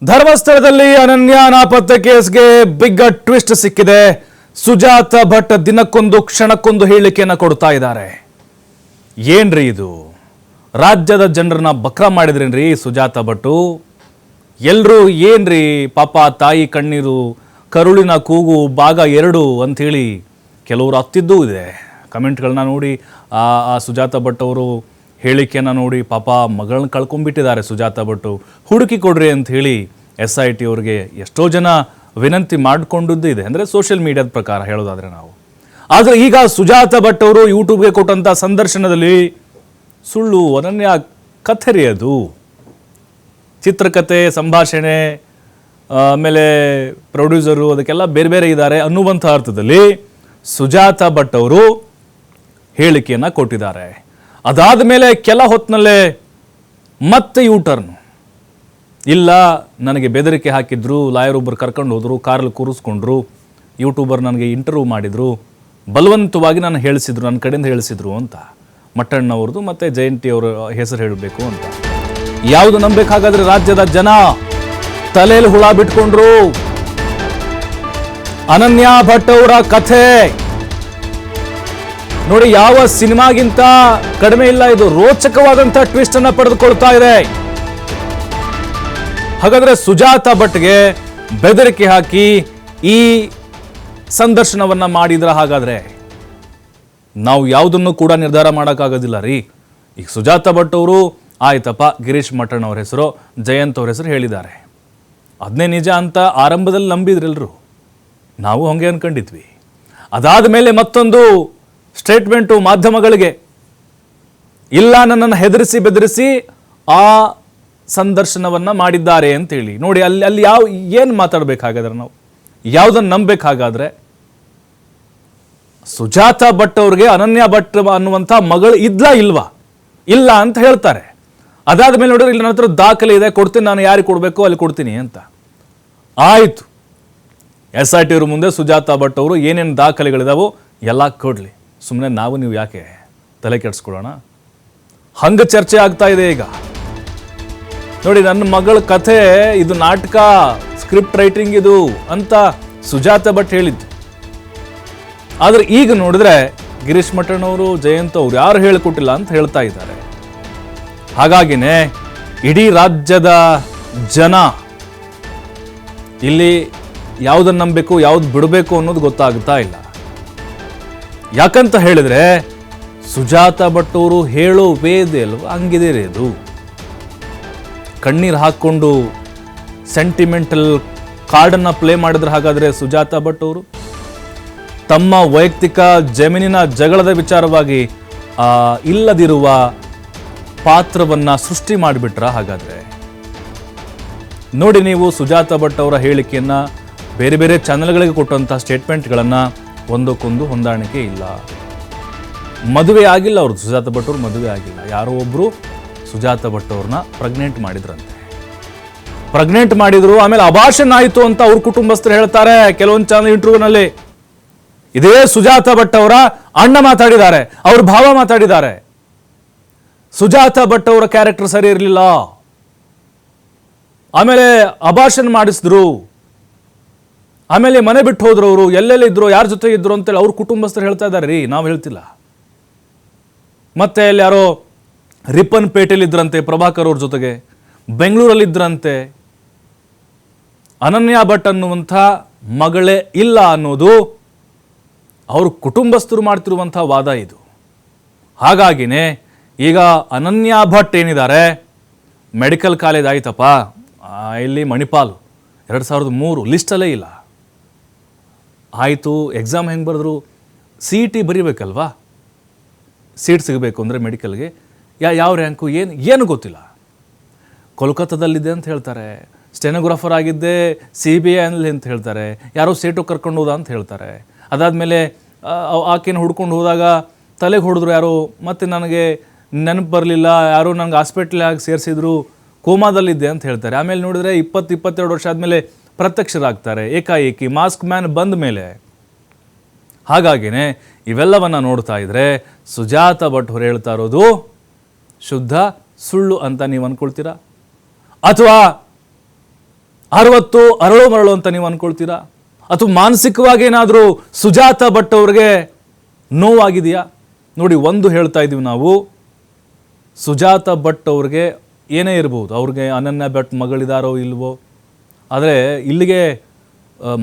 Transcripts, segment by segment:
ಧರ್ಮಸ್ಥಳದಲ್ಲಿ ಅನನ್ಯ ನಾಪತ್ತೆ ಕೇಸ್ಗೆ ಬಿಗ್ ಟ್ವಿಸ್ಟ್ ಸಿಕ್ಕಿದೆ. ಸುಜಾತ ಭಟ್ ದಿನಕ್ಕೊಂದು ಕ್ಷಣಕ್ಕೊಂದು ಹೇಳಿಕೆಯನ್ನು ಕೊಡ್ತಾ ಇದ್ದಾರೆ. ಏನ್ರಿ ಇದು? ರಾಜ್ಯದ ಜನರನ್ನ ಬಕ್ರ ಮಾಡಿದ್ರೇನ್ರಿ ಸುಜಾತ ಭಟ್ಟು? ಎಲ್ರೂ ಏನ್ರಿ ಪಾಪ ತಾಯಿ ಕಣ್ಣೀರು ಕರುಳಿನ ಕೂಗು ಭಾಗ 2 ಅಂಥೇಳಿ ಕೆಲವರು ಹತ್ತಿದ್ದೂ ಇದೆ. ಕಮೆಂಟ್ಗಳನ್ನ ನೋಡಿ ಆ ಸುಜಾತ ಭಟ್ ಅವರು ಹೇಳಿಕೆಯನ್ನು ನೋಡಿ ಪಾಪ ಮಗಳನ್ನ ಕಳ್ಕೊಂಡ್ಬಿಟ್ಟಿದ್ದಾರೆ ಸುಜಾತ ಭಟ್ಟು, ಹುಡುಕಿ ಕೊಡ್ರಿ ಅಂತ ಹೇಳಿ SIT ಅವ್ರಿಗೆ ಎಷ್ಟೋ ಜನ ವಿನಂತಿ ಮಾಡಿಕೊಂಡದ್ದು ಇದೆ. ಅಂದರೆ ಸೋಷಿಯಲ್ ಮೀಡಿಯಾದ ಪ್ರಕಾರ ಹೇಳೋದಾದರೆ ನಾವು. ಆದರೆ ಈಗ ಸುಜಾತ ಭಟ್ ಅವರು ಯೂಟ್ಯೂಬ್ಗೆ ಕೊಟ್ಟಂಥ ಸಂದರ್ಶನದಲ್ಲಿ ಸುಳ್ಳು ಅನನ್ಯ ಕಥೆ ಅದು, ಚಿತ್ರಕಥೆ, ಸಂಭಾಷಣೆ, ಆಮೇಲೆ ಪ್ರೊಡ್ಯೂಸರು ಅದಕ್ಕೆಲ್ಲ ಬೇರೆ ಬೇರೆ ಇದ್ದಾರೆ ಅನ್ನುವಂಥ ಅರ್ಥದಲ್ಲಿ ಸುಜಾತ ಭಟ್ ಅವರು ಹೇಳಿಕೆಯನ್ನು ಕೊಟ್ಟಿದ್ದಾರೆ. ಅದಾದ ಮೇಲೆ ಕೆಲ ಹೊತ್ತಿನಲ್ಲೇ ಮತ್ತೆ ಯೂಟರ್ನ್. ಇಲ್ಲ, ನನಗೆ ಬೆದರಿಕೆ ಹಾಕಿದ್ರು, ಲಾಯರ್ ಒಬ್ಬರು ಕರ್ಕೊಂಡು ಹೋದರು, ಕಾರಲ್ಲಿ ಕೂರಿಸ್ಕೊಂಡ್ರು, ಯೂಟ್ಯೂಬರ್ ನನಗೆ ಇಂಟರ್ವ್ಯೂ ಮಾಡಿದರು, ಬಲವಂತವಾಗಿ ನಾನು ಹೇಳಿಸಿದ್ರು, ನನ್ನ ಕಡೆಯಿಂದ ಹೇಳಿಸಿದ್ರು ಅಂತ ಮಟ್ಟಣ್ಣವ್ರದ್ದು ಮತ್ತು ಜಯಂತಿ ಅವರ ಹೆಸರು ಹೇಳಬೇಕು ಅಂತ. ಯಾವುದು ನಂಬಬೇಕಾಗಾದ್ರೆ ರಾಜ್ಯದ ಜನ ತಲೆಯಲ್ಲಿ ಹುಳ ಬಿಟ್ಕೊಂಡ್ರು. ಅನನ್ಯ ಭಟ್ ಅವರ ಕಥೆ ನೋಡಿ, ಯಾವ ಸಿನಿಮಾಗಿಂತ ಕಡಿಮೆ ಇಲ್ಲ, ಇದು ರೋಚಕವಾದಂಥ ಟ್ವಿಸ್ಟ್ ಅನ್ನ ಪಡೆದುಕೊಳ್ತಾ ಇದೆ. ಹಾಗಾದ್ರೆ ಸುಜಾತ ಭಟ್ಗೆ ಬೆದರಿಕೆ ಹಾಕಿ ಈ ಸಂದರ್ಶನವನ್ನ ಮಾಡಿದ್ರ? ಹಾಗಾದ್ರೆ ನಾವು ಯಾವುದನ್ನು ಕೂಡ ನಿರ್ಧಾರ ಮಾಡೋಕ್ಕಾಗೋದಿಲ್ಲ ರೀ. ಈಗ ಸುಜಾತ ಭಟ್ ಅವರು ಆಯ್ತಪ್ಪ, ಗಿರೀಶ್ ಮಠಣ್ಣ ಅವ್ರ ಹೆಸರು, ಜಯಂತ್ ಅವ್ರ ಹೆಸರು ಹೇಳಿದ್ದಾರೆ, ಅದನ್ನೇ ನಿಜ ಅಂತ ಆರಂಭದಲ್ಲಿ ನಂಬಿದ್ರೆಲ್ಲರೂ, ನಾವು ಹಂಗೆ ಅನ್ಕೊಂಡಿದ್ವಿ. ಅದಾದ ಮೇಲೆ ಮತ್ತೊಂದು ಸ್ಟೇಟ್ಮೆಂಟು ಮಾಧ್ಯಮಗಳಿಗೆ, ಇಲ್ಲ ನನ್ನನ್ನು ಹೆದರಿಸಿ ಬೆದರಿಸಿ ಆ ಸಂದರ್ಶನವನ್ನ ಮಾಡಿದ್ದಾರೆ ಅಂತೇಳಿ. ನೋಡಿ, ಅಲ್ಲಿ ಏನು ಮಾತಾಡಬೇಕಾಗಾದ್ರೆ ನಾವು ಯಾವುದನ್ನು ನಂಬಬೇಕಾಗಾದ್ರೆ? ಸುಜಾತ ಭಟ್ ಅವ್ರಿಗೆ ಅನನ್ಯ ಭಟ್ ಅನ್ನುವಂಥ ಮಗಳು ಇದ್ಲಾ ಇಲ್ವಾ? ಇಲ್ಲ ಅಂತ ಹೇಳ್ತಾರೆ. ಅದಾದ ಮೇಲೆ ನೋಡಿದ್ರೆ ಇಲ್ಲಿ ನನ್ನ ಹತ್ರ ದಾಖಲೆ ಇದೆ, ಕೊಡ್ತೀನಿ, ನಾನು ಯಾರಿಗೆ ಕೊಡಬೇಕು ಅಲ್ಲಿ ಕೊಡ್ತೀನಿ ಅಂತ. ಆಯಿತು, SIT ಅವ್ರ ಮುಂದೆ ಸುಜಾತ ಭಟ್ ಅವರು ಏನೇನು ದಾಖಲೆಗಳಿದಾವೋ ಎಲ್ಲ ಕೊಡಲಿ, ಸುಮ್ಮನೆ ನಾವು ನೀವು ಯಾಕೆ ತಲೆ ಕೆಡಿಸ್ಕೊಳ್ಳೋಣ? ಹಂಗೆ ಚರ್ಚೆ ಆಗ್ತಾ ಇದೆ ಈಗ. ನೋಡಿ, ನನ್ನ ಮಗಳ ಕಥೆ ಇದು ನಾಟಕ, ಸ್ಕ್ರಿಪ್ಟ್ ರೈಟಿಂಗ್ ಇದು ಅಂತ ಸುಜಾತ ಭಟ್ ಹೇಳಿದ್ದು. ಆದರೆ ಈಗ ನೋಡಿದ್ರೆ ಗಿರೀಶ್ ಮಠಣ್ಣವರು, ಜಯಂತ್ ಅವರು ಯಾರು ಹೇಳಿಕೊಟ್ಟಿಲ್ಲ ಅಂತ ಹೇಳ್ತಾ ಇದ್ದಾರೆ. ಹಾಗಾಗಿನೇ ಇಡೀ ರಾಜ್ಯದ ಜನ ಇಲ್ಲಿ ಯಾವುದನ್ನು ನಂಬಬೇಕು, ಯಾವ್ದು ಬಿಡಬೇಕು ಅನ್ನೋದು ಗೊತ್ತಾಗ್ತಾ ಇಲ್ಲ. ಯಾಕಂತ ಹೇಳಿದ್ರೆ ಸುಜಾತ ಭಟ್ ಅವರು ಹೇಳೋ ವೇದ ಅಲ್ವ ಹಂಗಿದೆ ರೀ ಅದು. ಕಣ್ಣೀರು ಹಾಕ್ಕೊಂಡು ಸೆಂಟಿಮೆಂಟಲ್ ಕಾರ್ಡನ್ನು ಪ್ಲೇ ಮಾಡಿದ್ರೆ ಹಾಗಾದರೆ ಸುಜಾತ ಭಟ್ ಅವರು ತಮ್ಮ ವೈಯಕ್ತಿಕ ಜಮೀನಿನ ಜಗಳದ ವಿಚಾರವಾಗಿ ಇಲ್ಲದಿರುವ ಪಾತ್ರವನ್ನು ಸೃಷ್ಟಿ ಮಾಡಿಬಿಟ್ರ? ಹಾಗಾದರೆ ನೋಡಿ, ನೀವು ಸುಜಾತ ಭಟ್ ಅವರ ಹೇಳಿಕೆಯನ್ನು ಬೇರೆ ಬೇರೆ ಚಾನೆಲ್ಗಳಿಗೆ ಕೊಟ್ಟಂಥ ಸ್ಟೇಟ್ಮೆಂಟ್ಗಳನ್ನು ಒಂದಕ್ಕೊಂದು ಹೊಂದಾಣಿಕೆ ಇಲ್ಲ. ಮದುವೆ ಆಗಿಲ್ಲ ಅವ್ರದ್ದು, ಸುಜಾತ ಭಟ್ ಅವ್ರು ಮದುವೆ ಆಗಿಲ್ಲ. ಯಾರೋ ಒಬ್ಬರು ಸುಜಾತ ಭಟ್ ಅವ್ರನ್ನ ಪ್ರೆಗ್ನೆಂಟ್ ಮಾಡಿದ್ರಂತೆ. ಪ್ರೆಗ್ನೆಂಟ್ ಮಾಡಿದ್ರು, ಆಮೇಲೆ ಅಬಾರ್ಷನ್ ಆಯಿತು ಅಂತ ಅವ್ರ ಕುಟುಂಬಸ್ಥರು ಹೇಳ್ತಾರೆ ಕೆಲವೊಂದು ಚಾನಲ್ ಇಂಟರ್ವ್ಯೂನಲ್ಲಿ. ಇದೇ ಸುಜಾತ ಭಟ್ ಅವರ ಅಣ್ಣ ಮಾತಾಡಿದ್ದಾರೆ, ಅವ್ರ ಭಾವ ಮಾತಾಡಿದ್ದಾರೆ, ಸುಜಾತ ಭಟ್ ಅವರ ಕ್ಯಾರೆಕ್ಟರ್ ಸರಿ ಇರಲಿಲ್ಲ, ಆಮೇಲೆ ಅಬಾರ್ಷನ್ ಮಾಡಿಸಿದ್ರು, ಆಮೇಲೆ ಮನೆ ಬಿಟ್ಟು ಹೋದ್ರು, ಅವರು ಎಲ್ಲೆಲ್ಲಿ ಇದ್ರು, ಯಾರ ಜೊತೆ ಇದ್ರು ಅಂತೇಳಿ ಅವ್ರ ಕುಟುಂಬಸ್ಥರು ಹೇಳ್ತಾ ಇದ್ದಾರೆ ರೀ, ನಾವು ಹೇಳ್ತಿಲ್ಲ. ಮತ್ತೆ ಅಲ್ಲಿ ಯಾರೋ ರಿಪ್ಪನ್ ಪೇಟೆಯಲ್ಲಿ ಇದ್ರಂತೆ ಪ್ರಭಾಕರ್ ಅವ್ರ ಜೊತೆಗೆ, ಬೆಂಗಳೂರಲ್ಲಿ ಇದ್ರಂತೆ. ಅನನ್ಯ ಭಟ್ ಅನ್ನುವಂಥ ಮಗಳೇ ಇಲ್ಲ ಅನ್ನೋದು ಅವ್ರ ಕುಟುಂಬಸ್ಥರು ಮಾಡ್ತಿರುವಂಥ ವಾದ ಇದು. ಹಾಗಾಗಿನೇ ಈಗ ಅನನ್ಯ ಭಟ್ ಏನಿದ್ದಾರೆ, ಮೆಡಿಕಲ್ ಕಾಲೇಜ್ ಆಯ್ತಪ್ಪ ಇಲ್ಲಿ ಮಣಿಪಾಲ್ 2003 ಲಿಸ್ಟಲ್ಲೇ ಇಲ್ಲ. ಆಯಿತು, ಎಕ್ಸಾಮ್ ಹೆಂಗೆ ಬರೆದ್ರು? CET ಬರೀಬೇಕಲ್ವಾ, ಸೀಟ್ ಸಿಗಬೇಕು ಅಂದರೆ ಮೆಡಿಕಲ್ಗೆ. ಯಾವ ರ್ಯಾಂಕು ಏನು ಗೊತ್ತಿಲ್ಲ. ಕೋಲ್ಕತ್ತಾದಲ್ಲಿದೆ ಅಂತ ಹೇಳ್ತಾರೆ, ಸ್ಟೆನೋಗ್ರಾಫರ್ ಆಗಿದ್ದೆ CBI ಅಲ್ಲಿ ಅಂತ ಹೇಳ್ತಾರೆ, ಯಾರೋ ಸೇಟು ಕರ್ಕೊಂಡು ಹೋದ ಅಂತ ಹೇಳ್ತಾರೆ. ಅದಾದಮೇಲೆ ಆಕೆನ ಹುಡ್ಕೊಂಡು ಹೋದಾಗ ತಲೆಗೆ ಹೊಡೆದ್ರು ಯಾರೋ, ಮತ್ತು ನನಗೆ ನೆನಪು ಬರಲಿಲ್ಲ, ಯಾರೋ ನನಗೆ ಹಾಸ್ಪಿಟ್ಲಾಗಿ ಸೇರಿಸಿದ್ರು, ಕೋಮಾದಲ್ಲಿದ್ದೆ ಅಂತ ಹೇಳ್ತಾರೆ. ಆಮೇಲೆ ನೋಡಿದ್ರೆ 20-22 ವರ್ಷ ಆದಮೇಲೆ ಪ್ರತ್ಯಕ್ಷರಾಗ್ತಾರೆ ಏಕಾಏಕಿ ಮಾಸ್ಕ್ ಮ್ಯಾನ್ ಬಂದ ಮೇಲೆ. ಹಾಗಾಗಿನೇ ಇವೆಲ್ಲವನ್ನ ನೋಡ್ತಾ ಇದ್ರೆ ಸುಜಾತ ಭಟ್ ಅವರು ಹೇಳ್ತಾ ಇರೋದು ಶುದ್ಧ ಸುಳ್ಳು ಅಂತ ನೀವು ಅನ್ಕೊಳ್ತೀರಾ? ಅಥವಾ 60 ಅರಳು ಮರಳು ಅಂತ ನೀವು ಅನ್ಕೊಳ್ತೀರಾ? ಅಥವಾ ಮಾನಸಿಕವಾಗಿ ಏನಾದರೂ ಸುಜಾತ ಭಟ್ ಅವ್ರಿಗೆ ನೋವಾಗಿದೆಯಾ? ನೋಡಿ, ಒಂದು ಹೇಳ್ತಾ ಇದ್ದೀವಿ ನಾವು, ಸುಜಾತ ಭಟ್ ಅವ್ರಿಗೆ ಏನೇ ಇರ್ಬೋದು, ಅವ್ರಿಗೆ ಅನನ್ಯ ಭಟ್ ಮಗಳಿದಾರೋ ಇಲ್ವೋ, ಆದರೆ ಇಲ್ಲಿಗೆ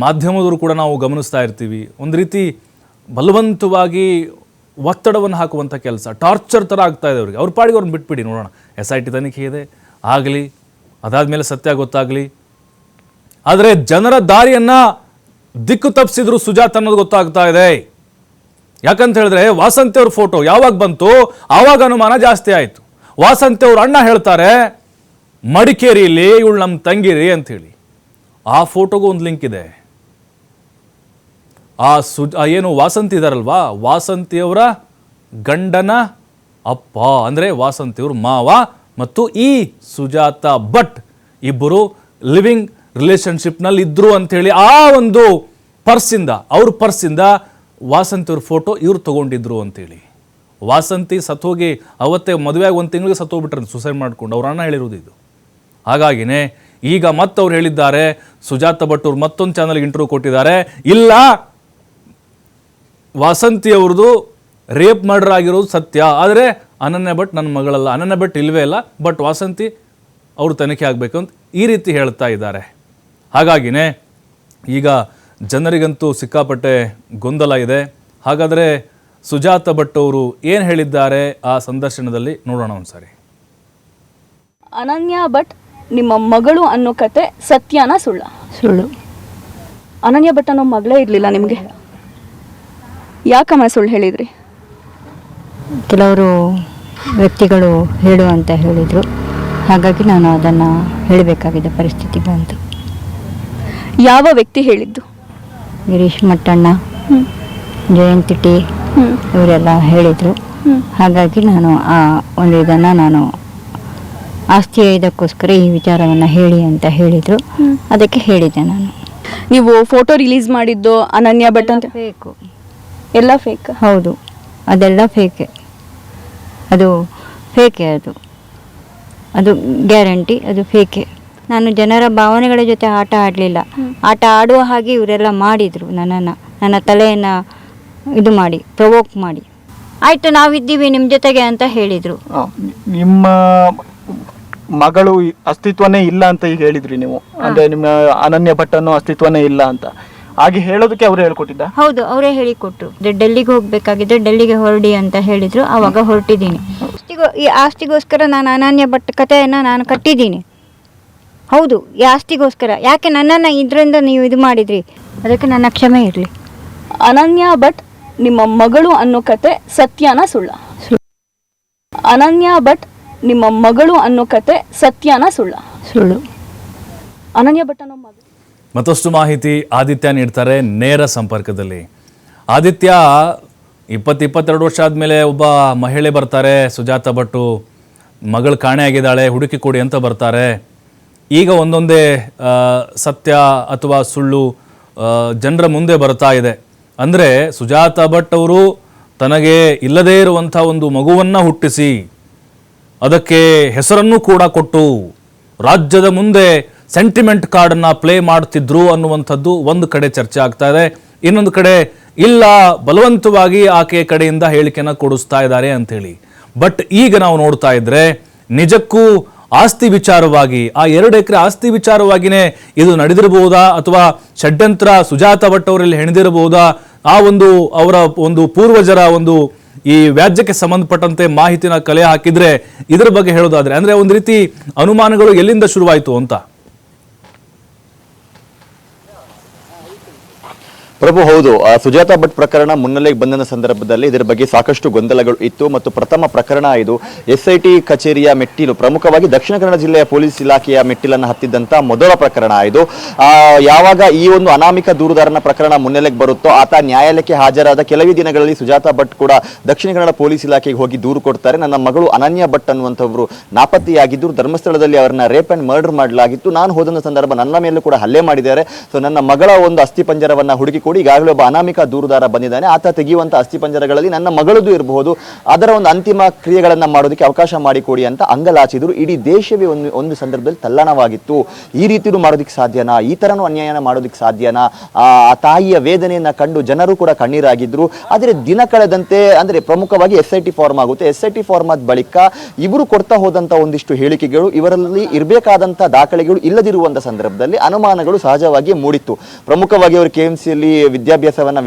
ಮಾಧ್ಯಮದವರು ಕೂಡ ನಾವು ಗಮನಿಸ್ತಾ ಇರ್ತೀವಿ, ಒಂದು ರೀತಿ ಬಲವಂತವಾಗಿ ಒತ್ತಡವನ್ನು ಹಾಕುವಂಥ ಕೆಲಸ, ಟಾರ್ಚರ್ ಥರ ಆಗ್ತಾ ಇದೆ ಅವ್ರಿಗೆ. ಅವ್ರ ಪಾಡಿಗೆ ಅವ್ರನ್ನ ಬಿಟ್ಬಿಡಿ, ನೋಡೋಣ, SIT ತನಿಖೆ ಇದೆ ಆಗಲಿ, ಅದಾದಮೇಲೆ ಸತ್ಯ ಗೊತ್ತಾಗಲಿ. ಆದರೆ ಜನರ ದಾರಿಯನ್ನು ದಿಕ್ಕು ತಪ್ಪಿಸಿದ್ರು ಸುಜಾತ್ ಅನ್ನೋದು ಗೊತ್ತಾಗ್ತಾ ಇದೆ. ಯಾಕಂತ ಹೇಳಿದ್ರೆ ವಾಸಂತಿ ಅವ್ರ ಫೋಟೋ ಯಾವಾಗ ಬಂತು ಆವಾಗ ಅನುಮಾನ ಜಾಸ್ತಿ ಆಯಿತು. ವಾಸಂತಿ ಅವ್ರ ಅಣ್ಣ ಹೇಳ್ತಾರೆ ಮಡಿಕೇರಿಯಲ್ಲಿ ಇವಳು ನಮ್ಮ ತಂಗಿರಿ ಅಂಥೇಳಿ. ಆ ಫೋಟೋಗೂ ಒಂದು ಲಿಂಕ್ ಇದೆ. ಏನು ವಾಸಂತಿ ಇದಾರಲ್ವಾ, ವಾಸಂತಿಯವರ ಗಂಡನ ಅಪ್ಪ ಅಂದರೆ ವಾಸಂತಿಯವರು ಮಾವ ಮತ್ತು ಈ ಸುಜಾತ ಭಟ್ ಇಬ್ಬರು ಲಿವಿಂಗ್ ರಿಲೇಷನ್ಶಿಪ್ನಲ್ಲಿ ಇದ್ರು ಅಂಥೇಳಿ ಆ ಒಂದು ಅವ್ರ ಪರ್ಸಿಂದ ವಾಸಂತಿಯವ್ರ ಫೋಟೋ ಇವ್ರು ತೊಗೊಂಡಿದ್ರು ಅಂತೇಳಿ. ವಾಸಂತಿ ಸತ್ತೋಗಿ ಅವತ್ತೇ ಮದುವೆಯಾಗಿ 1 ತಿಂಗಳಿಗೆ ಸತ್ತೋಗ್ಬಿಟ್ರೆ ಸುಸೈಡ್ ಮಾಡ್ಕೊಂಡು ಅವ್ರ ಅಣ್ಣ ಹೇಳಿರೋದು ಇದು. ಹಾಗಾಗಿನೇ ಈಗ ಮತ್ತವ್ರು ಹೇಳಿದ್ದಾರೆ, ಸುಜಾತ ಭಟ್ ಅವ್ರು ಮತ್ತೊಂದು ಚಾನಲ್ಗೆ ಇಂಟರ್ವ್ಯೂ ಕೊಟ್ಟಿದ್ದಾರೆ, ಇಲ್ಲ ವಾಸಂತಿ ಅವ್ರದ್ದು ರೇಪ್ ಮರ್ಡರ್ ಆಗಿರೋದು ಸತ್ಯ, ಆದರೆ ಅನನ್ಯ ಭಟ್ ನನ್ನ ಮಗಳಲ್ಲ, ಅನನ್ಯ ಭಟ್ ಇಲ್ವೇ ಇಲ್ಲ, ಬಟ್ ವಾಸಂತಿ ಅವರು ತನಿಖೆ ಆಗಬೇಕು ಅಂತ ಈ ರೀತಿ ಹೇಳ್ತಾ ಇದ್ದಾರೆ. ಹಾಗಾಗಿನೇ ಈಗ ಜನರಿಗಂತೂ ಸಿಕ್ಕಾಪಟ್ಟೆ ಗೊಂದಲ ಇದೆ. ಹಾಗಾದರೆ ಸುಜಾತ ಭಟ್ ಅವರು ಏನು ಹೇಳಿದ್ದಾರೆ ಆ ಸಂದರ್ಶನದಲ್ಲಿ ನೋಡೋಣ ಒಂದ್ಸಾರಿ. ಅನನ್ಯ ಭಟ್ ನಿಮ್ಮ ಮಗಳು ಅನ್ನೋ ಕತೆ ಸತ್ಯನಾ ಸುಳ್ಳ? ಸುಳ್ಳು. ಅನನ್ಯ ಭಟ್ ಅನ್ನೋ ಮಗಳೇ ಇರಲಿಲ್ಲ ನಿಮಗೆ, ಯಾಕಮ್ಮ ಸುಳ್ಳು ಹೇಳಿದ್ರಿ? ಕೆಲವರು ವ್ಯಕ್ತಿಗಳು ಹೇಳು ಅಂತ ಹೇಳಿದರು, ಹಾಗಾಗಿ ನಾನು ಅದನ್ನು ಹೇಳಬೇಕಾಗಿದ್ದ ಪರಿಸ್ಥಿತಿ ಬಂತು. ಯಾವ ವ್ಯಕ್ತಿ ಹೇಳಿದ್ದು? ಗಿರೀಶ್ ಮಟ್ಟಣ್ಣ, ಜಯಂತಿ ಟಿ ಇವರೆಲ್ಲ ಹೇಳಿದರು. ಹಾಗಾಗಿ ನಾನು ಆ ಒಂದು ಇದನ್ನು ನಾನು ಆಸ್ತಿಯ ಇದಕ್ಕೋಸ್ಕರ ಈ ವಿಚಾರವನ್ನು ಹೇಳಿ ಅಂತ ಹೇಳಿದರು, ಅದಕ್ಕೆ ಹೇಳಿದ್ದೆ ನಾನು. ನೀವು ಫೋಟೋ ರಿಲೀಸ್ ಮಾಡಿದ್ದು ಅನನ್ಯ ಭಟ್ ಅಂತ? ಫೇಕು. ಎಲ್ಲ ಫೇಕ್? ಹೌದು, ಅದೆಲ್ಲ ಫೇಕೆ. ಅದು ಫೇಕೆ, ಅದು ಗ್ಯಾರಂಟಿ, ಅದು ಫೇಕೆ. ನಾನು ಜನರ ಭಾವನೆಗಳ ಜೊತೆ ಆಟ ಆಡಲಿಲ್ಲ. ಆಟ ಆಡುವ ಹಾಗೆ ಇವರೆಲ್ಲ ಮಾಡಿದರು ನನ್ನ ತಲೆಯನ್ನು ಇದು ಮಾಡಿ ಪ್ರವೋಕ್ ಮಾಡಿ, ಆಯಿತು ನಾವಿದ್ದೀವಿ ನಿಮ್ಮ ಜೊತೆಗೆ ಅಂತ ಹೇಳಿದರು. ನಿಮ್ಮ ಮಗಳು ಅಸ್ತಿತ್ವನೇ ಇಲ್ಲ ಅಂತ ಈಗ ಹೇಳಿದ್ರಿ ನೀವು, ಅಂದರೆ ನಿಮ್ಮ ಅನನ್ಯ ಭಟ್ ಅನ್ನೋ ಅಸ್ತಿತ್ವನೇ ಇಲ್ಲ ಅಂತ. ಹಾಗೆ ಹೇಳೋದಕ್ಕೆ ಅವರು ಹೇಳ್ಕೊಟ್ಟಿದ್ದ? ಹೌದು, ಅವರೇ ಹೇಳಿಕೊಟ್ರು. ಡೆಲ್ಲಿಗೆ ಹೋಗಬೇಕಾಗಿದ್ದೆ, ಡೆಲ್ಲಿಗೆ ಹೊರಡಿ ಅಂತ ಹೇಳಿದರು, ಆವಾಗ ಹೊರಟಿದ್ದೀನಿ. ಈ ಆಸ್ತಿಗೋಸ್ಕರ ನಾನು ಅನನ್ಯ ಭಟ್ ಕಥೆಯನ್ನು ನಾನು ಕಟ್ಟಿದ್ದೀನಿ. ಹೌದು, ಈ ಆಸ್ತಿಗೋಸ್ಕರ. ಯಾಕೆ ನನ್ನನ್ನು ಇದರಿಂದ ನೀವು ಇದು ಮಾಡಿದ್ರಿ, ಅದಕ್ಕೆ ನನ್ನ ಕ್ಷಮೆ ಇರಲಿ. ಅನನ್ಯ ಭಟ್ ನಿಮ್ಮ ಮಗಳು ಅನ್ನೋ ಕತೆ ಸತ್ಯನಾ ಸುಳ್ಳ? ಅನನ್ಯ ಭಟ್ ನಿಮ್ಮ ಮಗಳು ಅನ್ನೋ ಕತೆ ಸತ್ಯನಾ ಸುಳ್ಳ? ಸುಳ್ಳು. ಅನನ್ಯ ಭಟ್ ಅನ್ನೋ ಮಗಳು. ಮತ್ತಷ್ಟು ಮಾಹಿತಿ ಆದಿತ್ಯ ನೀಡ್ತಾರೆ ನೇರ ಸಂಪರ್ಕದಲ್ಲಿ. ಆದಿತ್ಯ, 22 ವರ್ಷ ಆದಮೇಲೆ ಒಬ್ಬ ಮಹಿಳೆ ಬರ್ತಾರೆ, ಸುಜಾತ ಭಟ್ಟು ಮಗಳು ಕಾಣೆ ಆಗಿದ್ದಾಳೆ, ಹುಡುಕಿ ಕೊಡಿ ಅಂತ ಬರ್ತಾರೆ. ಈಗ ಒಂದೊಂದೇ ಸತ್ಯ ಅಥವಾ ಸುಳ್ಳು ಜನರ ಮುಂದೆ ಬರ್ತಾ ಇದೆ. ಅಂದರೆ ಸುಜಾತ ಭಟ್ ಅವರು ತನಗೆ ಇಲ್ಲದೇ ಇರುವಂಥ ಒಂದು ಮಗುವನ್ನು ಹುಟ್ಟಿಸಿ ಅದಕ್ಕೆ ಹೆಸರನ್ನು ಕೂಡ ಕೊಟ್ಟು ರಾಜ್ಯದ ಮುಂದೆ ಸೆಂಟಿಮೆಂಟ್ ಕಾರ್ಡನ್ನು ಪ್ಲೇ ಮಾಡ್ತಿದ್ರು ಅನ್ನುವಂಥದ್ದು ಒಂದು ಕಡೆ ಚರ್ಚೆ ಆಗ್ತಾ ಇದೆ. ಇನ್ನೊಂದು ಕಡೆ ಇಲ್ಲ, ಬಲವಂತವಾಗಿ ಆಕೆಯ ಕಡೆಯಿಂದ ಹೇಳಿಕೆಯನ್ನು ಕೊಡಿಸ್ತಾ ಇದ್ದಾರೆ ಅಂಥೇಳಿ. ಬಟ್ ಈಗ ನಾವು ನೋಡ್ತಾ ಇದ್ರೆ ನಿಜಕ್ಕೂ ಆಸ್ತಿ ವಿಚಾರವಾಗಿ, ಆ 2 ಎಕರೆ ಆಸ್ತಿ ವಿಚಾರವಾಗಿಯೇ ಇದು ನಡೆದಿರಬಹುದಾ ಅಥವಾ ಷಡ್ಯಂತ್ರ ಸುಜಾತ ಭಟ್ ಅವರಲ್ಲಿ ಹೆಣೆದಿರಬಹುದಾ? ಆ ಒಂದು ಅವರ ಒಂದು ಪೂರ್ವಜರ ಒಂದು ಈ ವ್ಯಾಜ್ಯಕ್ಕೆ ಸಂಬಂಧಪಟ್ಟಂತೆ ಮಾಹಿತಿನ ಕಲೆ ಹಾಕಿದ್ರೆ ಇದರ ಬಗ್ಗೆ ಹೇಳೋದಾದ್ರೆ, ಅಂದ್ರೆ ಒಂದು ರೀತಿ ಅನುಮಾನಗಳು ಎಲ್ಲಿಂದ ಶುರುವಾಯಿತು ಅಂತ? ಪ್ರಭು, ಹೌದು, ಸುಜಾತ ಭಟ್ ಪ್ರಕರಣ ಮುನ್ನೆಲೆಗೆ ಬಂದ ಸಂದರ್ಭದಲ್ಲಿ ಇದರ ಬಗ್ಗೆ ಸಾಕಷ್ಟು ಗೊಂದಲಗಳು ಇತ್ತು ಮತ್ತು ಪ್ರಥಮ ಪ್ರಕರಣ ಇದು SIT ಕಚೇರಿಯ ಮೆಟ್ಟಿಲು, ಪ್ರಮುಖವಾಗಿ ದಕ್ಷಿಣ ಕನ್ನಡ ಜಿಲ್ಲೆಯ ಪೊಲೀಸ್ ಇಲಾಖೆಯ ಮೆಟ್ಟಿಲನ್ನು ಹತ್ತಿದ್ದಂತ ಮೊದಲ ಪ್ರಕರಣ ಇದು. ಯಾವಾಗ ಈ ಒಂದು ಅನಾಮಿಕ ದೂರುದಾರನ ಪ್ರಕರಣ ಮುನ್ನೆಲೆಗೆ ಬರುತ್ತೋ ಆತ ನ್ಯಾಯಾಲಯಕ್ಕೆ ಹಾಜರಾದ ಕೆಲವೇ ದಿನಗಳಲ್ಲಿ ಸುಜಾತ ಭಟ್ ಕೂಡ ದಕ್ಷಿಣ ಕನ್ನಡ ಪೊಲೀಸ್ ಇಲಾಖೆಗೆ ಹೋಗಿ ದೂರು ಕೊಡ್ತಾರೆ. ನನ್ನ ಮಗಳು ಅನನ್ಯ ಭಟ್ ಅನ್ನುವಂಥವ್ರು ನಾಪತ್ತೆಯಾಗಿದ್ದರು, ಧರ್ಮಸ್ಥಳದಲ್ಲಿ ಅವರನ್ನ ರೇಪ್ ಅಂಡ್ ಮರ್ಡರ್ ಮಾಡಲಾಗಿತ್ತು, ನಾನು ಹೋದಂತ ಸಂದರ್ಭ ನನ್ನ ಮೇಲೂ ಕೂಡ ಹಲ್ಲೆ ಮಾಡಿದ್ದಾರೆ, ಸೊ ನನ್ನ ಮಗಳ ಒಂದು ಅಸ್ಥಿ ಪಂಜರವನ್ನ ಹುಡುಕಿ ಮಾಡಿಕೊಡಿ, ಈಗಾಗಲೇ ಒಬ್ಬ ಅನಾಮಿಕ ದೂರುದಾರ ಬಂದಿದ್ದಾನೆ, ಆತ ತೆಗೆಯುವಂತ ಅಸ್ಥಿಪಂಜರಗಳಲ್ಲಿ ನನ್ನ ಮಗಳದು ಇರಬಹುದು, ಅದರ ಒಂದು ಅಂತಿಮ ಕ್ರಿಯೆಗಳನ್ನ ಮಾಡೋದಕ್ಕೆ ಅವಕಾಶ ಮಾಡಿಕೊಡಿ ಅಂತ ಅಂಗಲಾಚಿದ್ರು. ಇಡೀ ದೇಶವೇ ಒಂದು ಸಂದರ್ಭದಲ್ಲಿ ತಲ್ಲಣವಾಗಿತ್ತು. ಈ ರೀತಿಯೂ ಮಾಡೋದಕ್ಕೆ ಸಾಧ್ಯನಾ, ಈ ತರನೂ ಅನ್ಯಾಯನ ಮಾಡೋದಕ್ಕೆ ಸಾಧ್ಯನಾ, ಆ ತಾಯಿಯ ವೇದನೆಯನ್ನ ಕಂಡು ಜನರು ಕೂಡ ಕಣ್ಣೀರಾಗಿದ್ರು. ಆದರೆ ದಿನ ಕಳೆದಂತೆ ಅಂದ್ರೆ ಪ್ರಮುಖವಾಗಿ SIT ಫಾರ್ಮ್ ಆಗುತ್ತೆ. SIT ಫಾರ್ಮ್ ಆದ ಬಳಿಕ ಇವರು ಕೊಡ್ತಾ ಹೋದಂತ ಒಂದಿಷ್ಟು ಹೇಳಿಕೆಗಳು, ಇವರಲ್ಲಿ ಇರಬೇಕಾದಂತ ದಾಖಲೆಗಳು ಇಲ್ಲದಿರುವಂತ ಸಂದರ್ಭದಲ್ಲಿ ಅನುಮಾನಗಳು ಸಹಜವಾಗಿ ಮೂಡಿತ್ತು. ಪ್ರಮುಖವಾಗಿ ಅವರು KMCಯಲ್ಲಿ ವಿದ್ಯಾಭ್ಯಾಸವನ್ನ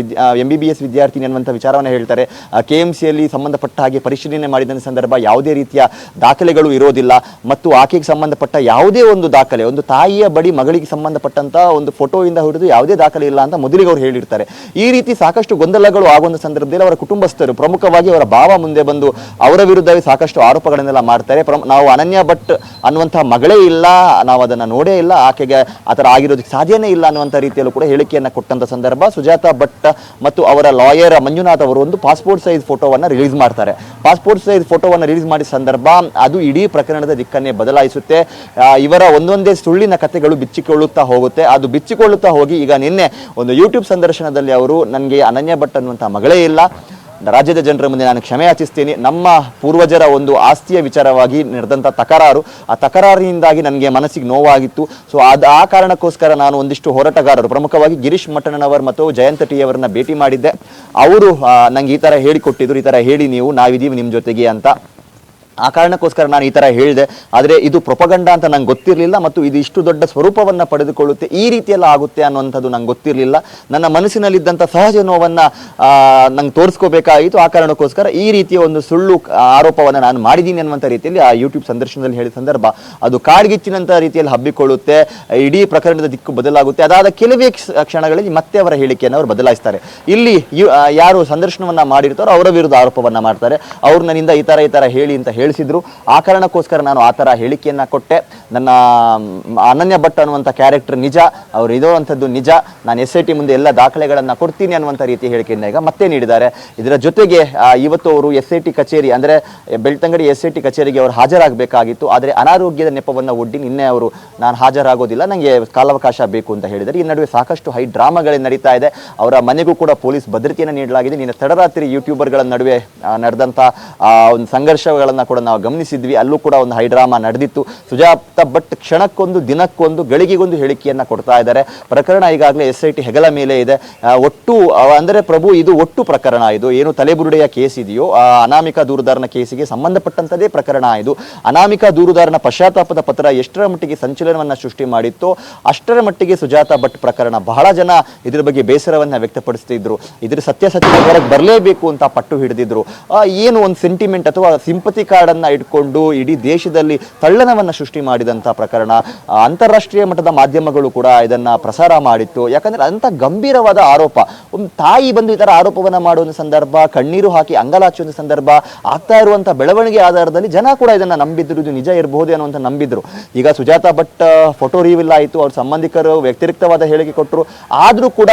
MBBS ವಿದ್ಯಾರ್ಥಿನಿ ಅನ್ನುವಂಥ ವಿಚಾರವನ್ನ ಹೇಳ್ತಾರೆ. KMCಯಲ್ಲಿ ಸಂಬಂಧಪಟ್ಟ ಹಾಗೆ ಪರಿಶೀಲನೆ ಮಾಡಿದ ಸಂದರ್ಭ ಯಾವುದೇ ರೀತಿಯ ದಾಖಲೆಗಳು ಇರೋದಿಲ್ಲ ಮತ್ತು ಆಕೆಗೆ ಸಂಬಂಧಪಟ್ಟ ಯಾವುದೇ ಒಂದು ದಾಖಲೆ, ಒಂದು ತಾಯಿಯ ಬಳಿ ಮಗಳಿಗೆ ಸಂಬಂಧಪಟ್ಟಂತ ಒಂದು ಫೋಟೋಯಿಂದ ಹಿಡಿದು ಯಾವುದೇ ದಾಖಲೆ ಇಲ್ಲ ಅಂತ ಮೊದಲಿಗೆ ಅವರು ಹೇಳಿರ್ತಾರೆ. ಈ ರೀತಿ ಸಾಕಷ್ಟು ಗೊಂದಲಗಳು ಆಗುವಂತ ಸಂದರ್ಭದಲ್ಲಿ ಅವರ ಕುಟುಂಬಸ್ಥರು, ಪ್ರಮುಖವಾಗಿ ಅವರ ಭಾವ ಮುಂದೆ ಬಂದು ಅವರ ವಿರುದ್ಧವೇ ಸಾಕಷ್ಟು ಆರೋಪಗಳನ್ನೆಲ್ಲ ಮಾಡ್ತಾರೆ. ನಾವು ಅನನ್ಯ ಭಟ್ ಅನ್ನುವಂತಹ ಮಗಳೇ ಇಲ್ಲ, ನಾವು ಅದನ್ನ ನೋಡೇ ಇಲ್ಲ, ಆಕೆಗೆ ಆತರ ಆಗಿರೋದಕ್ಕೆ ಸಾಧ್ಯನೇ ಇಲ್ಲ ಅನ್ನುವಂಥ ರೀತಿಯಲ್ಲೂ ಕೂಡ ಹೇಳಿಕೆಯನ್ನ ಕೊಟ್ಟಂತ ಸಂದರ್ಭ ಸುಜಾತಾ ಭಟ್ ಮತ್ತು ಅವರ ಲಾಯರ್ ಮಂಜುನಾಥ್ ಅವರು ಒಂದು ಪಾಸ್ಪೋರ್ಟ್ ಸೈಜ್ ಫೋಟೋವನ್ನ ರಿಲೀಸ್ ಮಾಡ್ತಾರೆ. ಪಾಸ್ಪೋರ್ಟ್ ಸೈಜ್ ಫೋಟೋವನ್ನ ರಿಲೀಸ್ ಮಾಡಿದ ಸಂದರ್ಭ ಅದು ಇಡೀ ಪ್ರಕರಣದ ದಿಕ್ಕನ್ನೇ ಬದಲಾಯಿಸುತ್ತೆ. ಇವರ ಒಂದೊಂದೇ ಸುಳ್ಳಿನ ಕಥೆಗಳು ಬಿಚ್ಚಿಕೊಳ್ಳುತ್ತಾ ಹೋಗುತ್ತೆ. ಅದು ಬಿಚ್ಚಿಕೊಳ್ಳುತ್ತಾ ಹೋಗಿ ಈಗ ನಿನ್ನೆ ಒಂದು ಯೂಟ್ಯೂಬ್ ಸಂದರ್ಶನದಲ್ಲಿ ಅವರು ನನಗೆ ಅನನ್ಯ ಭಟ್ ಅನ್ನುವಂಥ ಮಗಳೇ ಇಲ್ಲ, ರಾಜ್ಯದ ಜನರ ಮುಂದೆ ನಾನು ಕ್ಷಮೆ ಯಾಚಿಸ್ತೀನಿ, ನಮ್ಮ ಪೂರ್ವಜರ ಒಂದು ಆಸ್ತಿಯ ವಿಚಾರವಾಗಿ ನಡೆದಂಥ ತಕರಾರು, ಆ ತಕರಾರಿನಿಂದಾಗಿ ನನಗೆ ಮನಸ್ಸಿಗೆ ನೋವಾಗಿತ್ತು. ಸೊ ಆ ಕಾರಣಕ್ಕೋಸ್ಕರ ನಾನು ಒಂದಿಷ್ಟು ಹೋರಾಟಗಾರರು, ಪ್ರಮುಖವಾಗಿ ಗಿರೀಶ್ ಮಟ್ಟಣ್ಣನವರ್ ಮತ್ತು ಜಯಂತ ಟಿ ಅವರನ್ನ ಭೇಟಿ ಮಾಡಿದ್ದೆ. ಅವರು ನಂಗೆ ಈ ಥರ ಹೇಳಿಕೊಟ್ಟಿದ್ರು, ಈ ಥರ ಹೇಳಿ ನೀವು, ನಾವಿದ್ದೀವಿ ನಿಮ್ಮ ಜೊತೆಗೆ ಅಂತ. ಆ ಕಾರಣಕ್ಕೋಸ್ಕರ ನಾನು ಈ ಥರ ಹೇಳಿದೆ. ಆದರೆ ಇದು ಪ್ರೊಪಗಂಡ ಅಂತ ನಂಗೆ ಗೊತ್ತಿರಲಿಲ್ಲ ಮತ್ತು ಇದು ಇಷ್ಟು ದೊಡ್ಡ ಸ್ವರೂಪವನ್ನು ಪಡೆದುಕೊಳ್ಳುತ್ತೆ, ಈ ರೀತಿಯೆಲ್ಲ ಆಗುತ್ತೆ ಅನ್ನುವಂಥದ್ದು ನಂಗೆ ಗೊತ್ತಿರಲಿಲ್ಲ. ನನ್ನ ಮನಸ್ಸಿನಲ್ಲಿದ್ದಂಥ ಸಹಜ ನೋವನ್ನು ನಂಗೆ ತೋರಿಸ್ಕೋಬೇಕಾಯಿತು. ಆ ಕಾರಣಕ್ಕೋಸ್ಕರ ಈ ರೀತಿಯ ಒಂದು ಸುಳ್ಳು ಆರೋಪವನ್ನು ನಾನು ಮಾಡಿದ್ದೀನಿ ಅನ್ನುವಂಥ ರೀತಿಯಲ್ಲಿ ಆ ಯೂಟ್ಯೂಬ್ ಸಂದರ್ಶನದಲ್ಲಿ ಹೇಳಿದ ಸಂದರ್ಭ ಅದು ಕಾಡ್ಗಿಚ್ಚಿನಂಥ ರೀತಿಯಲ್ಲಿ ಹಬ್ಬಿಕೊಳ್ಳುತ್ತೆ. ಇಡೀ ಪ್ರಕರಣದ ದಿಕ್ಕು ಬದಲಾಗುತ್ತೆ. ಅದಾದ ಕೆಲವೇ ಕ್ಷಣಗಳಲ್ಲಿ ಮತ್ತೆ ಅವರ ಹೇಳಿಕೆಯನ್ನು ಅವರು ಬದಲಾಯಿಸ್ತಾರೆ. ಇಲ್ಲಿ ಯಾರು ಸಂದರ್ಶನವನ್ನ ಮಾಡಿರ್ತಾರೋ ಅವರ ವಿರುದ್ಧ ಆರೋಪವನ್ನ ಮಾಡ್ತಾರೆ. ಅವ್ರು ನನ್ನಿಂದ ಈ ಥರ ಹೇಳಿ ಅಂತ ಹೇಳಿಸಿದ್ರು. ಆ ಕಾರಣಕ್ಕೋಸ್ಕರ ನಾನು ಆ ಥರ ಹೇಳಿಕೆಯನ್ನ ಕೊಟ್ಟೆ. ನನ್ನ ಅನನ್ಯ ಭಟ್ ಅನ್ನುವಂಥ ಕ್ಯಾರೆಕ್ಟರ್ ನಿಜ, ಅವ್ರು ಇರುವಂಥದ್ದು ನಿಜ, ನಾನು SIT ಮುಂದೆ ಎಲ್ಲ ದಾಖಲೆಗಳನ್ನು ಕೊಡ್ತೀನಿ ಅನ್ನುವಂಥ ರೀತಿ ಹೇಳಿಕೆಯನ್ನು ಈಗ ಮತ್ತೆ ನೀಡಿದ್ದಾರೆ. ಇದರ ಜೊತೆಗೆ ಇವತ್ತು ಅವರು SIT ಕಚೇರಿ ಅಂದರೆ ಬೆಳ್ತಂಗಡಿ SIT ಕಚೇರಿಗೆ ಅವರು ಹಾಜರಾಗಬೇಕಾಗಿತ್ತು. ಆದರೆ ಅನಾರೋಗ್ಯದ ನೆಪವನ್ನು ಒಡ್ಡಿ ನಿನ್ನೆ ಅವರು ನಾನು ಹಾಜರಾಗೋದಿಲ್ಲ, ನನಗೆ ಕಾಲಾವಕಾಶ ಬೇಕು ಅಂತ ಹೇಳಿದ್ದಾರೆ. ಈ ನಡುವೆ ಸಾಕಷ್ಟು ಹೈ ಡ್ರಾಮಾಗಳೇ ನಡೀತಾ ಇದೆ. ಅವರ ಮನೆಗೂ ಕೂಡ ಪೊಲೀಸ್ ಭದ್ರತೆಯನ್ನು ನೀಡಲಾಗಿದೆ. ನಿನ್ನೆ ತಡರಾತ್ರಿ ಯೂಟ್ಯೂಬರ್ಗಳ ನಡುವೆ ನಡೆದಂಥ ಒಂದು ಸಂಘರ್ಷಗಳನ್ನು ಕೂಡ ನಾವು ಗಮನಿಸಿದ್ವಿ. ಅಲ್ಲೂ ಕೂಡ ಒಂದು ಹೈ ಡ್ರಾಮಾ ನಡೆದಿತ್ತು. ಸುಜಾತಾ ಭಟ್ ಕ್ಷಣಕ್ಕೊಂದು, ದಿನಕ್ಕೊಂದು, ಗಳಿಗೆಗೊಂದು ಹೇಳಿಕೆಯನ್ನ ಕೊಡ್ತಾ ಇದ್ದಾರೆ. ಪ್ರಕರಣ ಈಗಾಗಲೇ SIT ಹೆಗಲ ಮೇಲೆ ಇದೆ. ಒಟ್ಟು ಅಂದರೆ ಪ್ರಭು ಇದು ಒಟ್ಟು ಪ್ರಕರಣ, ಇದು ಏನು ತಲೆಬುರುಡೆಯ ಕೇಸ್ ಇದೆಯೋ ಅನಾಮಿಕ ದೂರುದಾರನ ಕೇಸಿಗೆ ಸಂಬಂಧಪಟ್ಟಂತದೇ ಪ್ರಕರಣ ಇದು. ಅನಾಮಿಕ ದೂರುದಾರನ ಪಶ್ಚಾತ್ತಾಪದ ಪತ್ರ ಎಷ್ಟರ ಮಟ್ಟಿಗೆ ಸಂಚಲನವನ್ನ ಸೃಷ್ಟಿ ಮಾಡಿತ್ತು ಅಷ್ಟರ ಮಟ್ಟಿಗೆ ಸುಜಾತಾ ಭಟ್ ಪ್ರಕರಣ ಬಹಳ ಜನ ಇದ್ರ ಬಗ್ಗೆ ಬೇಸರವನ್ನ ವ್ಯಕ್ತಪಡಿಸ್ತಿದ್ರು. ಇದ್ರ ಸತ್ಯಾಸತ್ಯತೆ ಹೊರಗೆ ಬರಲೇಬೇಕು ಅಂತ ಪಟ್ಟು ಹಿಡಿದಿದ್ರು. ಏನು ಒಂದು ಸೆಂಟಿಮೆಂಟ್ ಅಥವಾ ಸಿಂಪತಿ ಕಾರ್ಡ್ ಅನ್ನ ಇಟ್ಕೊಂಡು ಇಡೀ ದೇಶದಲ್ಲಿ ತಳ್ಳನವನ್ನ ಸೃಷ್ಟಿ ಮಾಡಿದಂತ ಪ್ರಕರಣ. ಅಂತಾರಾಷ್ಟ್ರೀಯ ಮಟ್ಟದ ಮಾಧ್ಯಮಗಳು ಕೂಡ ಇದನ್ನ ಪ್ರಸಾರ ಮಾಡಿತ್ತು. ಯಾಕಂದ್ರೆ ಅಂತ ಗಂಭೀರವಾದ ಆರೋಪ, ಒಂದು ತಾಯಿ ಬಂದು ಈ ತರ ಆರೋಪವನ್ನ ಮಾಡುವ ಸಂದರ್ಭ, ಕಣ್ಣೀರು ಹಾಕಿ ಅಂಗಲಾಚುವ ಸಂದರ್ಭ, ಆಗ್ತಾ ಇರುವಂತ ಬೆಳವಣಿಗೆ ಆಧಾರದಲ್ಲಿ ಜನ ಕೂಡ ಇದನ್ನ ನಂಬಿದ್ರು, ಇದು ನಿಜ ಇರಬಹುದು ಅನ್ನುವಂತ ನಂಬಿದ್ರು. ಈಗ ಸುಜಾತಾ ಭಟ್ ಫೋಟೋ ರಿವೀಲ್ ಆಯಿತು, ಅವ್ರ ಸಂಬಂಧಿಕರು ವ್ಯತಿರಿಕ್ತವಾದ ಹೇಳಿಕೆ ಕೊಟ್ಟರು. ಆದ್ರೂ ಕೂಡ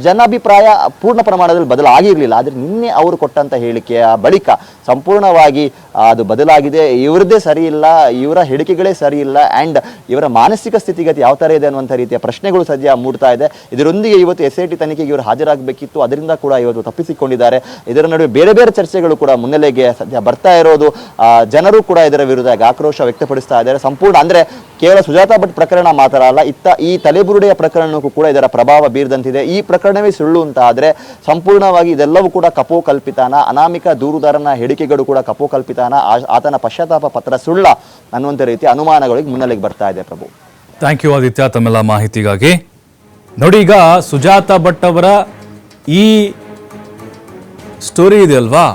ಜನಾಭಿಪ್ರಾಯ ಪೂರ್ಣ ಪ್ರಮಾಣದಲ್ಲಿ ಬದಲಾಗಿರ್ಲಿಲ್ಲ. ಆದ್ರೆ ನಿನ್ನೆ ಅವರು ಕೊಟ್ಟಂತ ಹೇಳಿಕೆಯ ಬಳಿಕ ಸಂಪೂರ್ಣವಾಗಿ ಅದು ಬದಲಾಗಿದೆ. ಇವರದ್ದೇ ಸರಿ ಇಲ್ಲ, ಇವರ ಹೇಳಿಕೆಗಳೇ ಸರಿ ಇಲ್ಲ, ಅಂಡ್ ಇವರ ಮಾನಸಿಕ ಸ್ಥಿತಿಗತಿ ಯಾವ ತರ ಇದೆ ಅನ್ನುವಂಥ ರೀತಿಯ ಪ್ರಶ್ನೆಗಳು ಸದ್ಯ ಮೂಡ್ತಾ ಇದೆ. ಇದರೊಂದಿಗೆ ಇವತ್ತು SIT ತನಿಖೆಗೆ ಇವರು ಹಾಜರಾಗಬೇಕಿತ್ತು, ಅದರಿಂದ ಕೂಡ ಇವತ್ತು ತಪ್ಪಿಸಿಕೊಂಡಿದ್ದಾರೆ. ಇದರ ನಡುವೆ ಬೇರೆ ಬೇರೆ ಚರ್ಚೆಗಳು ಕೂಡ ಮುನ್ನೆಲೆಗೆ ಸದ್ಯ ಬರ್ತಾ ಇರೋದು. ಜನರು ಕೂಡ ಇದರ ವಿರುದ್ಧ ಆಕ್ರೋಶ ವ್ಯಕ್ತಪಡಿಸ್ತಾ ಇದ್ದಾರೆ. ಸಂಪೂರ್ಣ ಅಂದ್ರೆ ಕೇವಲ ಸುಜಾತಾ ಭಟ್ ಪ್ರಕರಣ ಮಾತ್ರ ಅಲ್ಲ, ಈ ತಲೆಬುರುಡೆಯ ಪ್ರಕರಣಕ್ಕೂ ಕೂಡ ಇದರ ಪ್ರಭಾವ ಬೀರದಂತಿದೆ. ಈ ಪ್ರಕರಣವೇ ಸುಳ್ಳು ಅಂತ ಆದ್ರೆ ಸಂಪೂರ್ಣವಾಗಿ ಇದೆಲ್ಲವೂ ಕೂಡ ಕಪೋಕಲ್ಪಿತಾನ, ಅನಾಮಿಕ ದೂರುದಾರನ ಹೇಳಿಕೆಗಳು ಕೂಡ ಕಪೋಕಲ್ಪಿತಾನ, ಆತನ ಪಶ್ಚಾತ್ತಾಪ ಪತ್ರ ಸುಳ್ಳ ಅನ್ನುವಂಥ ರೀತಿ ಅನುಮಾನಗಳಿಗೆ ಮುನ್ನೆಲೆಗೆ ಬರ್ತಾ ಇದೆ. ಪ್ರಭು, ಥ್ಯಾಂಕ್ ಯು ಆದಿತ್ಯ ತಮ್ಮೆಲ್ಲ ಮಾಹಿತಿಗಾಗಿ. ನೋಡಿ, ಈಗ ಸುಜಾತಾ ಭಟ್ ಅವರ ಈ ಸ್ಟೋರಿ ಇದೆ ಅಲ್ವಾ,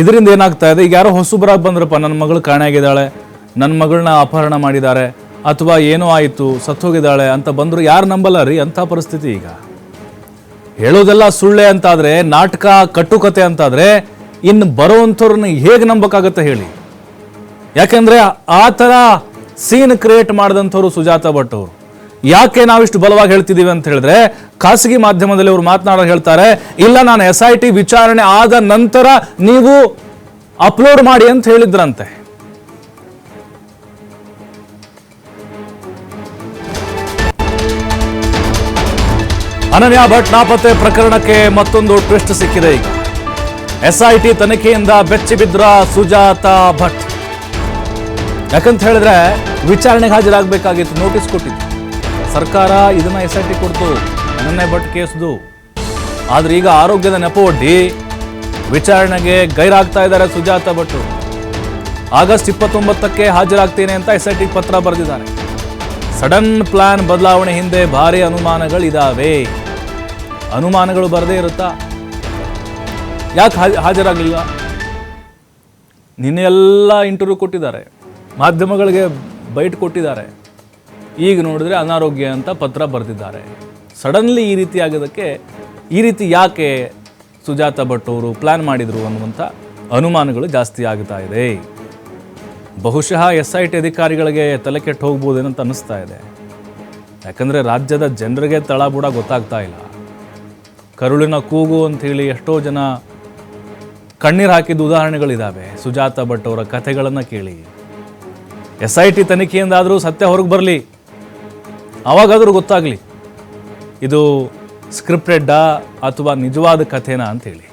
ಇದರಿಂದ ಏನಾಗ್ತಾ ಇದೆ, ಈಗ ಯಾರೋ ಹೊಸಬರಾಗಿ ಬಂದ್ರಪ್ಪ, ನನ್ನ ಮಗಳು ಕಾಣೆಯಾಗಿದ್ದಾಳೆ, ನನ್ನ ಮಗಳನ್ನ ಅಪಹರಣ ಮಾಡಿದ್ದಾರೆ, ಅಥವಾ ಏನೋ ಆಯಿತು ಸತ್ತೋಗಿದ್ದಾಳೆ ಅಂತ ಬಂದ್ರು, ಯಾರು ನಂಬಲ್ಲ ರೀ ಅಂಥ ಪರಿಸ್ಥಿತಿ. ಈಗ ಹೇಳೋದೆಲ್ಲ ಸುಳ್ಳೆ ಅಂತಾದ್ರೆ, ನಾಟಕ ಕಟ್ಟುಕತೆ ಅಂತಾದ್ರೆ, ಇನ್ನು ಬರೋವಂಥವ್ರನ್ನ ಹೇಗೆ ನಂಬಕ್ಕಾಗತ್ತೆ ಹೇಳಿ? ಯಾಕೆಂದ್ರೆ ಆ ಥರ ಸೀನ್ ಕ್ರಿಯೇಟ್ ಮಾಡಿದಂಥವ್ರು ಸುಜಾತಾ ಭಟ್ ಅವರು. ಯಾಕೆ ನಾವಿಷ್ಟು ಬಲವಾಗಿ ಹೇಳ್ತಿದ್ದೀವಿ ಅಂತ ಹೇಳಿದ್ರೆ, ಖಾಸಗಿ ಮಾಧ್ಯಮದಲ್ಲಿ ಅವರು ಮಾತನಾಡೋರು ಹೇಳ್ತಾರೆ, ಇಲ್ಲ ನಾನು SIT ವಿಚಾರಣೆ ಆದ ನಂತರ ನೀವು ಅಪ್ಲೋಡ್ ಮಾಡಿ ಅಂತ ಹೇಳಿದ್ರಂತೆ. ಅನನ್ಯ ಭಟ್ ನಾಪತ್ತೆ ಪ್ರಕರಣಕ್ಕೆ ಮತ್ತೊಂದು ಟ್ವಿಸ್ಟ್ ಸಿಕ್ಕಿದೆ ಈಗ. ಎಸ್ಐಟಿ ತನಿಖೆಯಿಂದ ಬೆಚ್ಚಿ ಬಿದ್ರ ಸುಜಾತಾ ಭಟ್. ಯಾಕಂತ ಹೇಳಿದ್ರೆ ವಿಚಾರಣೆಗೆ ಹಾಜರಾಗಬೇಕಾಗಿತ್ತು, ನೋಟಿಸ್ ಕೊಟ್ಟಿತ್ತು ಸರ್ಕಾರ. ಇದನ್ನ ಎಸ್ಐಟಿ ಕೊಡ್ತು ಅನನ್ಯ ಭಟ್ ಕೇಸ್ದು. ಆದ್ರೆ ಈಗ ಆರೋಗ್ಯದ ನೆಪ ಒಡ್ಡಿ ವಿಚಾರಣೆಗೆ ಗೈರಾಗ್ತಾ ಇದ್ದಾರೆ ಸುಜಾತಾ ಭಟ್. ಆಗಸ್ಟ್ 29ಕ್ಕೆ ಹಾಜರಾಗ್ತೇನೆ ಅಂತ ಎಸ್ಐಟಿ ಪತ್ರ ಬರೆದಿದ್ದಾರೆ. ಸಡನ್ ಪ್ಲಾನ್ ಬದಲಾವಣೆ ಹಿಂದೆ ಭಾರಿ ಅನುಮಾನಗಳಿದಾವೆ. ಅನುಮಾನಗಳು ಬರದೇ ಇರುತ್ತಾ? ಯಾಕೆ ಹಾಜರಾಗಲಿಲ್ಲ? ನಿನ್ನೆ ಎಲ್ಲ ಇಂಟರ್ವ್ಯೂ ಕೊಟ್ಟಿದ್ದಾರೆ, ಮಾಧ್ಯಮಗಳಿಗೆ ಬೈಟ್ ಕೊಟ್ಟಿದ್ದಾರೆ. ಈಗ ನೋಡಿದ್ರೆ ಅನಾರೋಗ್ಯ ಅಂತ ಪತ್ರ ಬರೆದಿದ್ದಾರೆ. ಸಡನ್ಲಿ ಈ ರೀತಿ ಆಗೋದಕ್ಕೆ, ಈ ರೀತಿ ಯಾಕೆ ಸುಜಾತಾ ಭಟ್ ಅವರು ಪ್ಲಾನ್ ಮಾಡಿದರು ಅನ್ನುವಂಥ ಅನುಮಾನಗಳು ಜಾಸ್ತಿ ಆಗ್ತಾ ಇದೆ. ಬಹುಶಃ SIT ಅಧಿಕಾರಿಗಳಿಗೆ ತಲೆ ಕೆಟ್ಟು ಹೋಗ್ಬೋದೇನಂತ ಅನ್ನಿಸ್ತಾ ಇದೆ. ಯಾಕಂದರೆ ರಾಜ್ಯದ ಜನರಿಗೆ ತಳಬುಡ ಗೊತ್ತಾಗ್ತಾ ಇಲ್ಲ. ಕರುಳಿನ ಕೂಗು ಅಂಥೇಳಿ ಎಷ್ಟೋ ಜನ ಕಣ್ಣೀರು ಹಾಕಿದ ಉದಾಹರಣೆಗಳಿದ್ದಾವೆ. ಸುಜಾತಾ ಭಟ್ ಅವರ ಕಥೆಗಳನ್ನು ಕೇಳಿ. SIT ತನಿಖೆಯಿಂದಾದರೂ ಸತ್ಯ ಹೊರಗೆ ಬರಲಿ, ಆವಾಗಾದರೂ ಗೊತ್ತಾಗಲಿ ಇದು ಸ್ಕ್ರಿಪ್ಟೆಡ್ಡಾ ಅಥವಾ ನಿಜವಾದ ಕಥೆನಾ ಅಂಥೇಳಿ.